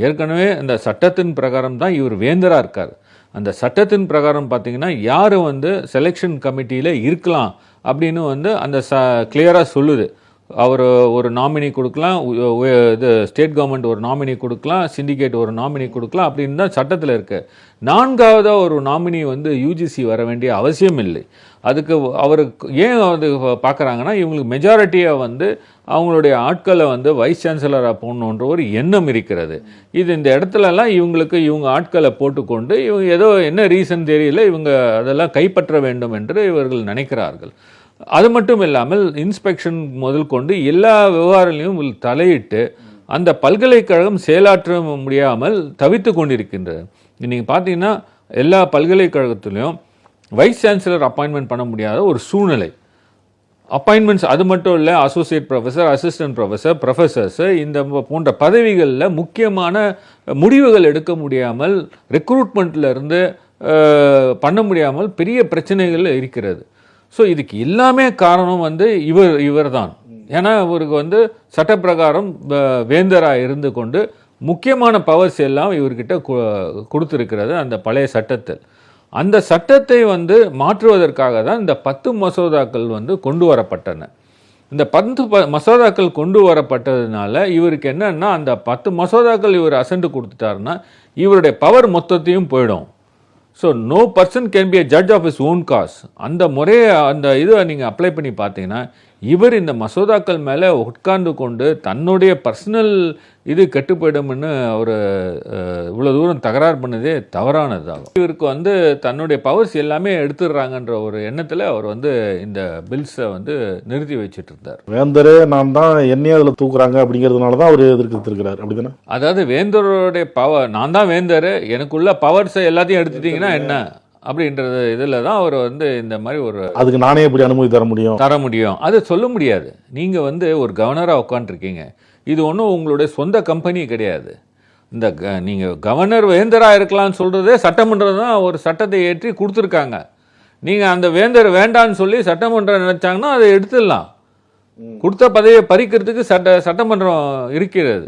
ஏற்கனவே அந்த சட்டத்தின் பிரகாரம் தான் இவர் வேந்தராக இருக்கார். அந்த சட்டத்தின் பிரகாரம் பார்த்தீங்கன்னா யார் செலெக்ஷன் கமிட்டியில் இருக்கலாம் அப்படின்னு அந்த கிளியராக சொல்லுது. அவர் ஒரு நாமினி கொடுக்கலாம், இது ஸ்டேட் கவர்மெண்ட் ஒரு நாமினி கொடுக்கலாம், சிண்டிகேட் ஒரு நாமினி கொடுக்கலாம் அப்படின்னு தான் சட்டத்தில் இருக்குது. நான்காவதாக ஒரு நாமினி யூஜிசி வர வேண்டிய அவசியம் இல்லை. அதுக்கு அவருக்கு ஏன் பார்க்குறாங்கன்னா இவங்களுக்கு மெஜாரிட்டியாக அவங்களுடைய ஆட்களை வைஸ் சான்சலராக போடணுன்ற ஒரு எண்ணம் இருக்கிறது. இது இந்த இடத்துலலாம் இவங்க ஆட்களை போட்டுக்கொண்டு இவங்க ஏதோ என்ன ரீசன் தெரியல, இவங்க அதெல்லாம் கைப்பற்ற வேண்டும் என்று இவர்கள் நினைக்கிறார்கள். அது மட்டும் இல்லாமல் இன்ஸ்பெக்ஷன் முதல் கொண்டு எல்லா விவகாரங்களையும் தலையிட்டு அந்த பல்கலைக்கழகம் செயலாற்ற முடியாமல் தவித்து கொண்டிருக்கின்றது. நீங்கள் பார்த்தீங்கன்னா எல்லா பல்கலைக்கழகத்திலையும் வைஸ் சான்சலர் அப்பாயின்மெண்ட் பண்ண முடியாத ஒரு சூழ்நிலை. அப்பாயின்மெண்ட்ஸ் அது மட்டும் இல்லை, associate professor, assistant professor, professors இந்த போன்ற பதவிகளில் முக்கியமான முடிவுகள் எடுக்க முடியாமல், ரெக்ரூட்மெண்ட்டில் இருந்து பண்ண முடியாமல் பெரிய பிரச்சனைகள் இருக்கிறது. ஸோ இதுக்கு எல்லாமே காரணம் இவர் தான். ஏன்னா இவருக்கு சட்டப்பிரகாரம் வேந்தராக இருந்து கொண்டு முக்கியமான பவர்ஸ் எல்லாம் இவர்கிட்ட கொடுத்துருக்கிறது அந்த பழைய சட்டத்தில். அந்த சட்டத்தை மாற்றுவதற்காக தான் இந்த 10 மசோதாக்கள் கொண்டு வரப்பட்டன. இந்த 10 மசோதாக்கள் கொண்டு வரப்பட்டதுனால இவருக்கு என்னன்னா அந்த 10 மசோதாக்கள் இவர் அசெண்ட் கொடுத்துட்டாருன்னா இவருடைய பவர் மொத்தத்தையும் போயிடும். So no person can be a judge of his own cause. அந்த முறையை இதை நீங்கள் அப்ளை பண்ணி பார்த்தீங்கன்னா இவர் இந்த மசோதாக்கள் மேலே உட்கார்ந்து கொண்டு தன்னுடைய பர்சனல் இது கெட்டு போயிடும்னு அவர் இவ்வளோ தூரம் தகராறு பண்ணதே தவறானதாகும். இவருக்கு தன்னுடைய பவர்ஸ் எல்லாமே எடுத்துடுறாங்கன்ற ஒரு எண்ணத்தில் அவர் இந்த பில்ஸை நிறுத்தி வச்சுட்டு இருந்தார். வேந்தரே நான் தான் என்னையே அதில் தூக்குறாங்க அப்படிங்கிறதுனால தான் அவர் எதிர்க்கிறார். அப்படிதானே? அதாவது வேந்தருடைய பவர், நான் தான் வேந்தர், எனக்குள்ள பவர்ஸை எல்லாத்தையும் எடுத்துட்டீங்கன்னா என்ன அப்படின்றது இதில் தான் அவர் இந்த மாதிரி ஒரு அதுக்கு நானே எப்படி அனுமதி தர முடியும் அது சொல்ல முடியாது. நீங்கள் ஒரு கவர்னராக உட்காந்துருக்கீங்க, இது ஒன்றும் உங்களுடைய சொந்த கம்பெனி கிடையாது. நீங்கள் கவர்னர் வேந்தராக இருக்கலாம்னு சொல்கிறதே சட்டமன்றம் தான் ஒரு சட்டத்தை ஏற்றி கொடுத்துருக்காங்க. நீங்கள் அந்த வேந்தர் வேண்டான்னு சொல்லி சட்டமன்றம் நினச்சாங்கன்னா அதை எடுத்துடலாம். கொடுத்த பதவியை பறிக்கிறதுக்கு சட்டமன்றம் இருக்கிறது.